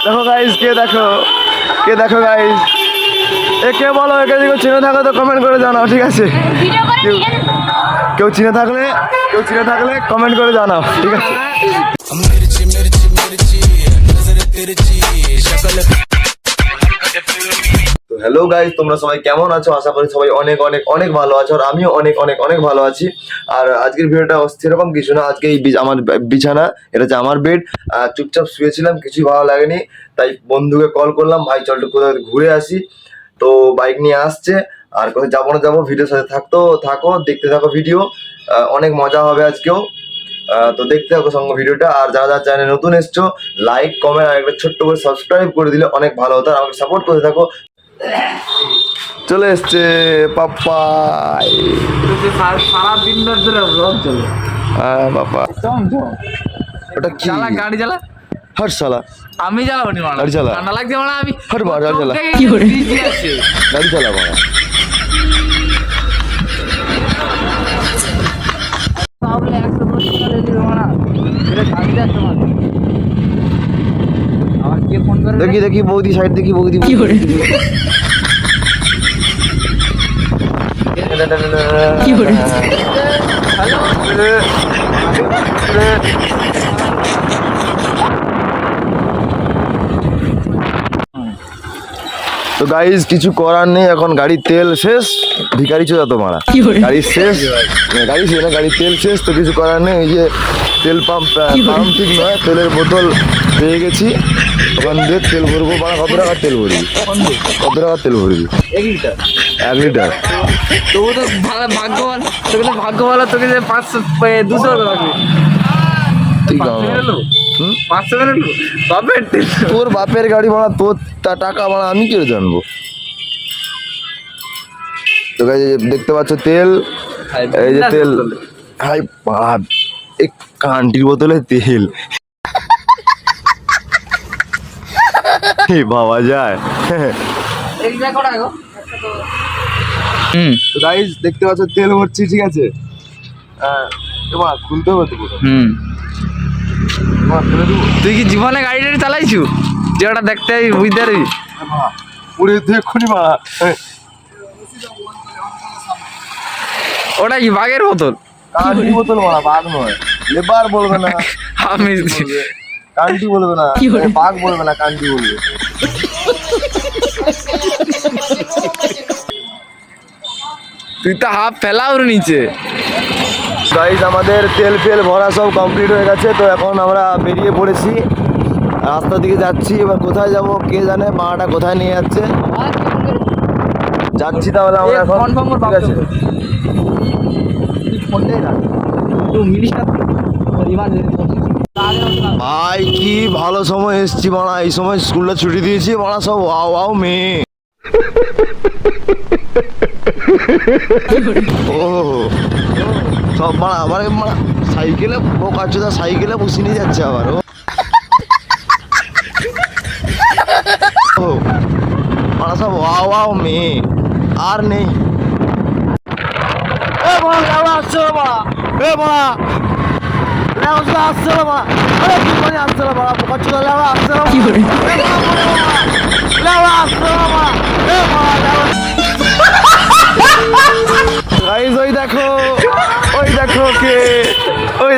দেখো গাইস, কে দেখো গাইস, কে বলো, একে যদি চিনে থাকো তো কমেন্ট করে জানাও, ঠিক আছে? কেউ চিনে থাকলে কমেন্ট করে জানাও, ঠিক আছে? তো হ্যালো গাইস, তোমরা সবাই কেমন আছো? আশা করি সবাই অনেক অনেক অনেক ভালো আছো, আর আমিও অনেক অনেক অনেক ভালো আছি। আর আজকের ভিডিওটা সেরকম কিছু না, আজকে এই আমার বিছানা, এটা হচ্ছে আমার বেড। চুপচাপ শুয়েছিলাম, কিছুই ভালো লাগেনি, তাই বন্ধুকে কল করলাম, ভাই চল কোথাও ঘুরে আসি। তো বাইক নিয়ে আসছে, আর কোথায় যাবো না যাবো, ভিডিওর সাথে থাকো দেখতে থাকো ভিডিও, অনেক মজা হবে আজকেও। তো দেখতে থাকো সঙ্গে ভিডিওটা। আর যারা যারা চ্যানেলে নতুন এসছো, লাইক কমেন্ট আর একটা ছোট্ট করে সাবস্ক্রাইব করে দিলে অনেক ভালো হতো, আর আমাকে সাপোর্ট করতে থাকো। চলে এসছে পাপ্পাই, সারাদিন ধরে ব্লগ চলে। হ্যাঁ বাবা, ওটা কি? গাড়ি চালা। হট শালা, আমি চালাবো নি, গাড়ি চালা। ঠান্ডা লাগছে মানে আমি হট বাবা, গাড়ি চালা, কি করে আছে গাড়ি চালা বাবা। তাহলে 110 টাকা দিতে হবে না, এটা গাড়ি যাচ্ছে মানে। আমার কে ফোন করে? দেখি বৌদি, সাইড দেখি বৌদি কি করে। কি করে? তো গাইজ কিছু করার নেই, এখন গাড়ির তেল শেষ, ভিখারি চোদা তো মারা, গাড়ির শেষ, গাড়ির তেল শেষ, তো কিছু করার নেই। এই যে তেল পাম্প ঠিক নয়, তেলের বোতল পেয়ে গেছি, ওখান দিয়ে তেল ভরবো। মানে কত টাকার তেল ভরবি? 1 লিটার। 1 লিটার। তবু তো ভাগ্য ভালো, তোকে তো ভাগ্য ভালো, তোকে যে 200 লাগবে। ঠিক 500 বেরোলো বাপের তেল। তোর বাপের গাড়ি বানা, তোর টাকা বানা, আমি কি জানবো? তো গাইজ দেখতে পাচ্ছ তেল, এই যে তেল, হাই বাপ, এই কান্টির বোতলে তেল বাবা যায়। তো গাইজ দেখতে পাচ্ছ তেল ভরছি, ঠিক আছে? তোমার খুলতে হবে তো পুরো। তুই কি জীবনে গাড়ি টাড়ি চালাইছু যে ওটা দেখতে বুঝতে পারবি? পুরো এক্ষুনি মারা। ওটা কি বাঘের বোতল? কান্টি বোতল মারা, বাঘ নয়। লেবার বলবে না, আমি কান্টি বলবে না, বাঘ বলবে না, কান্টি বলবে। তুই তো হাফ ফেলাও নিচে। গাইজ আমাদের তেল ফেল ভরা সব কমপ্লিট হয়ে গেছে, তো এখন আমরা বেরিয়ে পড়েছি, রাস্তার দিকে যাচ্ছি। এবার কোথায় যাব কে জানে, মাটা কোথায় নিয়ে যাচ্ছে, যাচ্ছি তাহলে আমরা এখন, ঠিক আছে? ভাই কি ভালো সময় এসছি মানা, এই সময় স্কুলটা ছুটি দিয়েছি মানা, সব ওয়াও মেয়ে। ও সব মানা আবার মানা সাইকেলে, বোকাচোদা সাইকেলে বসে নিয়ে যাচ্ছে আবার। ও মানা সব ওয়াও মেয়ে, আর নেই। আসছে বাবা, আসছে বাবা, আসছে বাবা, বোকাচোদা আসছে বাবা, গাইজ ওই দেখো কে, ওই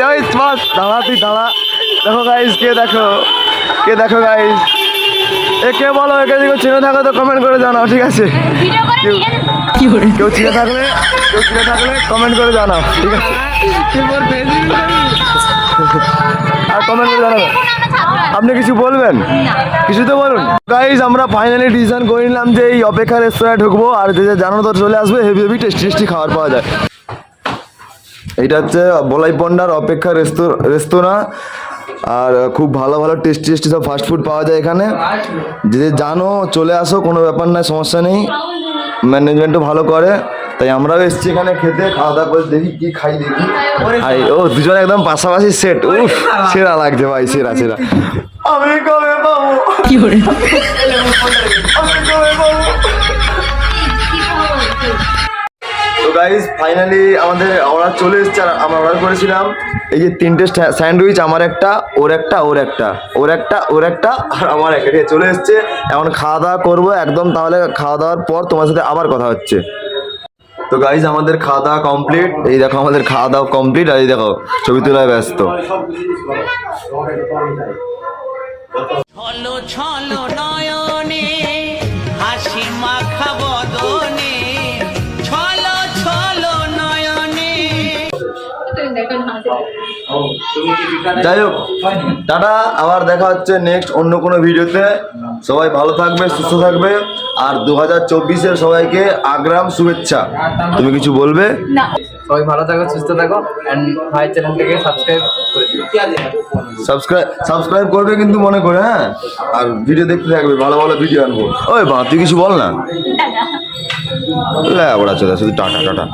দাঁড়া, তুই দাঁড়া। দেখো গাইজ, কে দেখো গাইজ, কে বলো, একে যদি চিনে থাকো তো কমেন্ট করে জানাও, ঠিক আছে? কেউ চিনে থাকলে কমেন্ট করে জানাও, ঠিক আছে? আর কমেন্ট করে জানাবে। আপনি কিছু বলবেন? কিছু তো বলুন। গাইজ আমরা ফাইনালি ডিসিশন করে নিলাম যে এই অপেক্ষা রেস্তোরাঁয় ঢুকবো, আর যে জানো তো চলে আসবে, হেভি টেস্টি খাবার পাওয়া যায়। এইটা হচ্ছে বলাই পন্ডার অপেক্ষা রেস্তোরাঁ, আর খুব ভালো টেস্টি সব ফাস্টফুড পাওয়া যায় এখানে। যে জানো চলে আসো, কোনো ব্যাপার নাই, সমস্যা নেই, ম্যানেজমেন্টও ভালো করে। তাই আমরাও এসেছি এখানে খেতে, খাওয়া দাওয়া করে দেখি কি খাই, দেখি। ও দুজন একদম পাশাপাশি সেট, উফ সেরা লাগছে ভাই, সেরা। আমি কবে পাবো, কি করে আমি কবে পাবো? তো গাইস ফাইনালি আমাদের অর্ডার চলে এসেছে আর আমরা অর্ডার করেছিলাম এই যে 3টে স্যান্ডউইচ, আমার একটা, ওর একটা, ওর একটা, ওর একটা, ওর একটা আর আমার একটা, ঠিক আছে, চলে এসেছে। এখন খাওয়া দাওয়া করবো একদম, তাহলে খাওয়া দাওয়ার পর তোমার সাথে আবার কথা হচ্ছে। তো গাইজ আমাদের খাওয়া দাওয়া কমপ্লিট, এই দেখো আমাদের খাওয়া দাওয়া কমপ্লিট, আর এই দেখো ছবি তোলায় ব্যস্ত। ছলো ছলো নয়নে হাসি মাখা বদনে ছলো ছলো নয়নে। যাই হোক, টাটা, আবার দেখা হচ্ছে নেক্সট অন্য কোনো ভিডিওতে। সবাই ভালো থাকবে, সুস্থ থাকবে, আর 2024-এর সবাইকে আগ্রাম শুভেচ্ছা। তুমি কিছু বলবে? না, সবাই ভালো থাকো, সুস্থ থাকো, এন্ড ভাই চ্যানেলটাকে সাবস্ক্রাইব করে দিও। সাবস্ক্রাইব করবে কিন্তু মনে করে, হ্যাঁ, আর ভিডিও দেখতে থাকবে, ভালো ভালো ভিডিও আনবো। ওই বা তুই কিছু বল না, দাদা ওরা চলে শুধু টাটা টাটা।